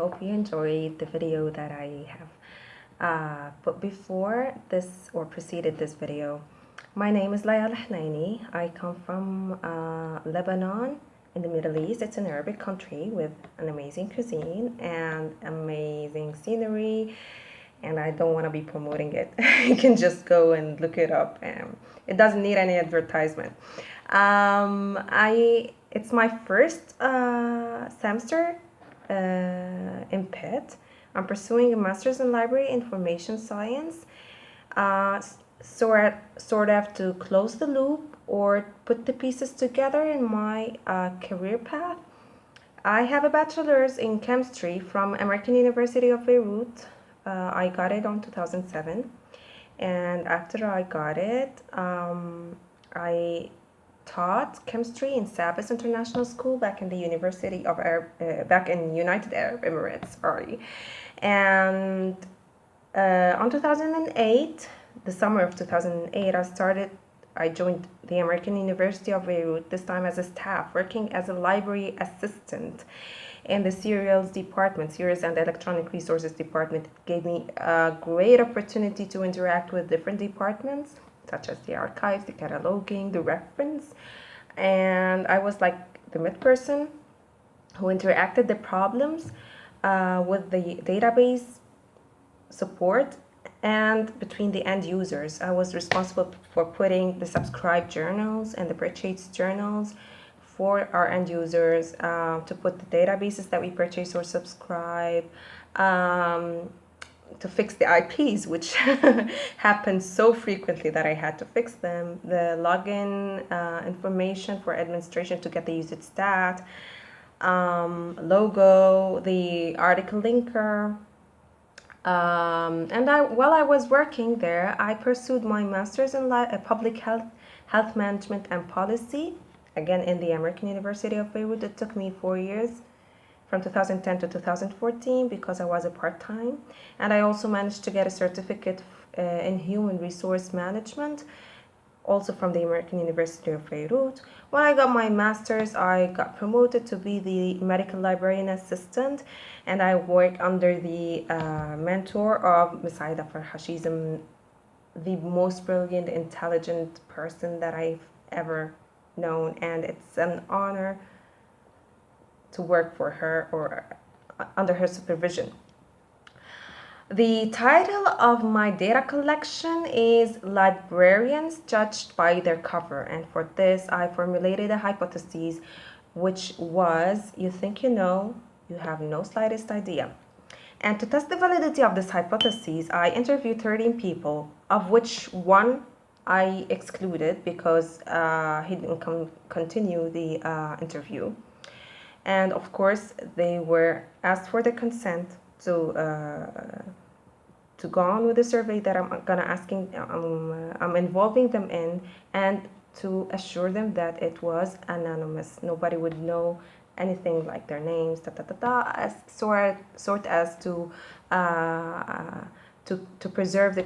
hope you enjoyed the video that I have. But before this, or preceded this video, my name is Laya Al-Hnaini. I come from Lebanon in the Middle East. It's an Arabic country with an amazing cuisine and amazing scenery, and I don't want to be promoting it. You can just go and look it up, and it doesn't need any advertisement. It's my first semester in Pitt. I'm pursuing a master's in library information science, sort of to close the loop or put the pieces together in my career path. I have a bachelor's in chemistry from American University of Beirut. I got it on 2007, and after I got it, I taught chemistry in Sabas International School back in the University of back in United Arab Emirates, sorry. And on 2008, the summer of 2008, I joined the American University of Beirut, this time as a staff, working as a library assistant in the serials and electronic resources department. It gave me a great opportunity to interact with different departments, such as the archives, the cataloging, the reference. And I was like the mid person who interacted the problems with the database support and between the end users. I was responsible for putting the subscribed journals and the purchased journals for our end users, to put the databases that we purchase or subscribe, to fix the IPs, which happened so frequently that I had to fix them, the login information for administration to get the usage stat, logo, the article linker. And while I was working there, I pursued my master's in public health management and policy, again in the American University of Beirut. It took me 4 years, from 2010 to 2014, because I was a part-time. And I also managed to get a certificate in human resource management, also from the American University of Beirut. When I got my master's, I got promoted to be the medical librarian assistant, and I work under the mentor of Ms. Aida Farha. She's the most brilliant, intelligent person that I've ever known, and it's an honor to work for her or under her supervision. The title of my data collection is Librarians Judged by Their Cover, and for this I formulated a hypothesis, which was: you think you know, you have no slightest idea. And to test the validity of this hypothesis, I interviewed 13 people, of which one I excluded because he didn't continue the interview. And of course, they were asked for the consent to go on with the survey that I'm involving them in, and to assure them that it was anonymous. Nobody would know anything like their names, as sort as to preserve the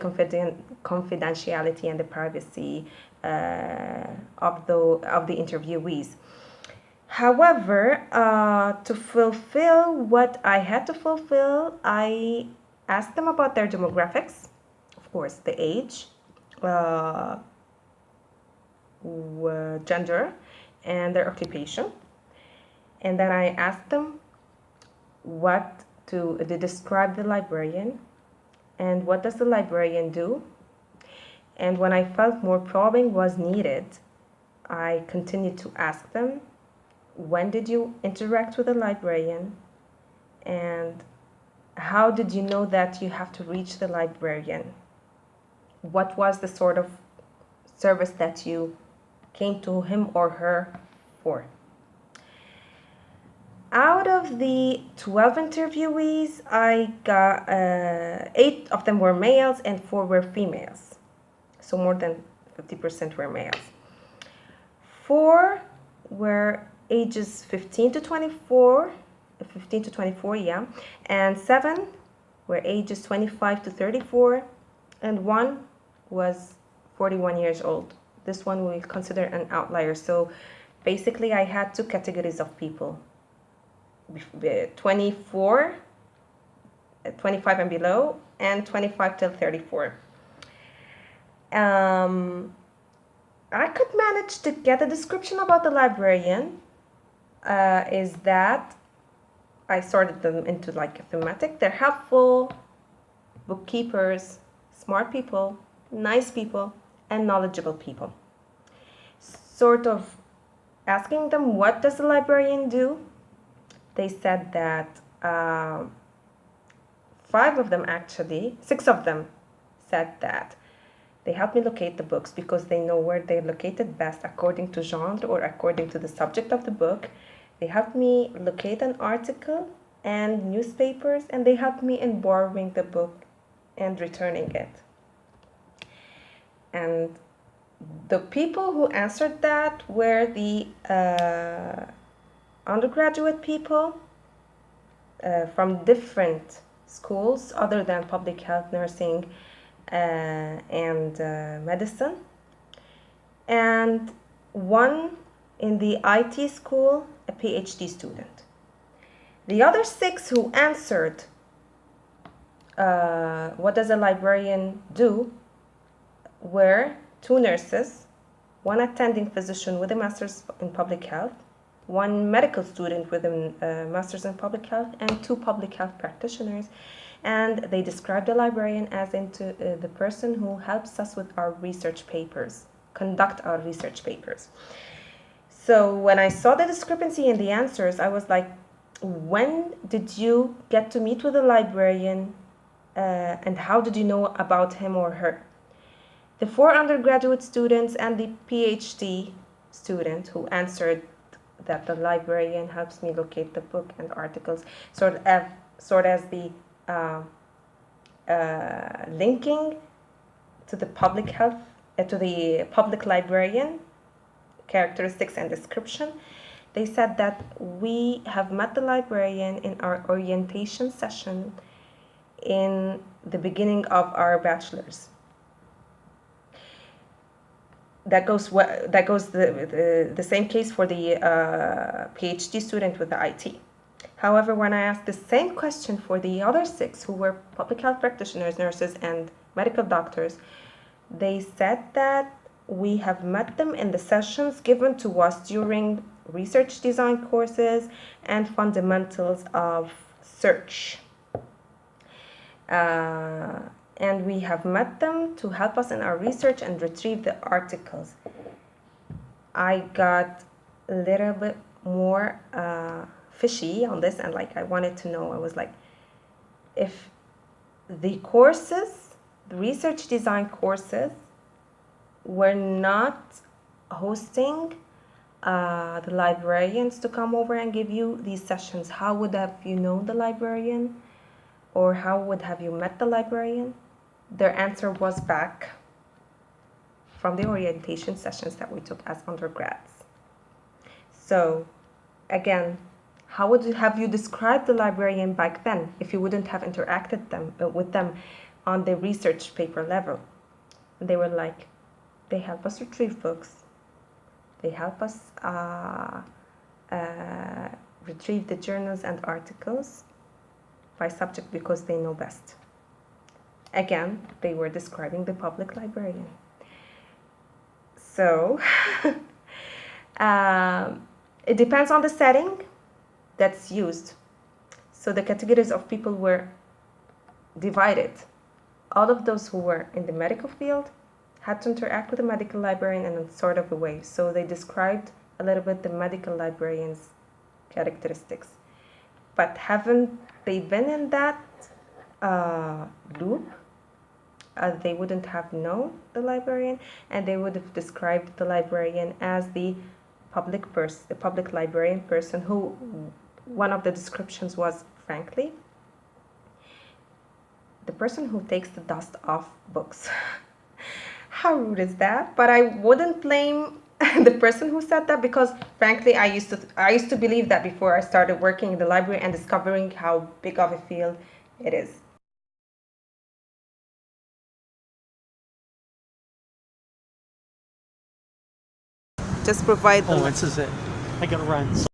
confidentiality and the privacy of the interviewees. However, to fulfill what I had to fulfill, I asked them about their demographics, of course, the age, gender, and their occupation. And then I asked them to describe the librarian and what does the librarian do. And when I felt more probing was needed, I continued to ask them, when did you interact with a librarian, and how did you know that you have to reach the librarian? What was the sort of service that you came to him or her for? Out of the 12 interviewees, I got 8 of them were males and 4 were females. So more than 50% were males. 4 were ages 15 to 24, yeah, and 7 were ages 25 to 34, and 1 was 41 years old. This one we consider an outlier. So basically I had 2 categories of people. 24 25 and below, and 25 till 34. I could manage to get a description about the librarian. Is that I sorted them into like a thematic. They're helpful, bookkeepers, smart people, nice people, and knowledgeable people. Sort of asking them, what does the librarian do? They said that 6 of them said that they help me locate the books because they know where they're located best according to genre or according to the subject of the book. They help me locate an article and newspapers, and they help me in borrowing the book and returning it. And the people who answered that were the undergraduate people from different schools other than public health, nursing, and medicine, and one in the IT school, a PhD student. The other 6 who answered what does a librarian do were 2 nurses, 1 attending physician with a master's in public health, 1 medical student with a master's in public health, and 2 public health practitioners. And they described the librarian as the person who helps us with our research papers, conduct our research papers. So when I saw the discrepancy in the answers, I was like, when did you get to meet with a librarian, and how did you know about him or her? The 4 undergraduate students and the PhD student who answered that the librarian helps me locate the book and articles, sort as the linking to the public health, to the public librarian characteristics and description. They said that we have met the librarian in our orientation session in the beginning of our bachelor's. That goes the same case for the PhD student with the IT. However, when I asked the same question for the other 6 who were public health practitioners, nurses, and medical doctors, they said that we have met them in the sessions given to us during research design courses and fundamentals of search. And we have met them to help us in our research and retrieve the articles. I got a little bit more fishy on this, and like I wanted to know, I was like, if the courses, the research design courses, were not hosting the librarians to come over and give you these sessions, how would have you known the librarian, or how would have you met the librarian? Their answer was back from the orientation sessions that we took as undergrads. So again, how would you have you described the librarian back then if you wouldn't have interacted with them on the research paper level? And they were like, they help us retrieve books, they help us retrieve the journals and articles by subject because they know best. Again, they were describing the public librarian. So it depends on the setting that's used. So the categories of people were divided. All of those who were in the medical field had to interact with the medical librarian in a sort of a way. So they described a little bit the medical librarian's characteristics. But haven't they been in that loop, they wouldn't have known the librarian, and they would have described the librarian as the public librarian person who, one of the descriptions was, frankly, the person who takes the dust off books. How rude is that? But I wouldn't blame the person who said that, because frankly I used to believe that before I started working in the library and discovering how big of a field it is. Just provide this is it. I gotta run.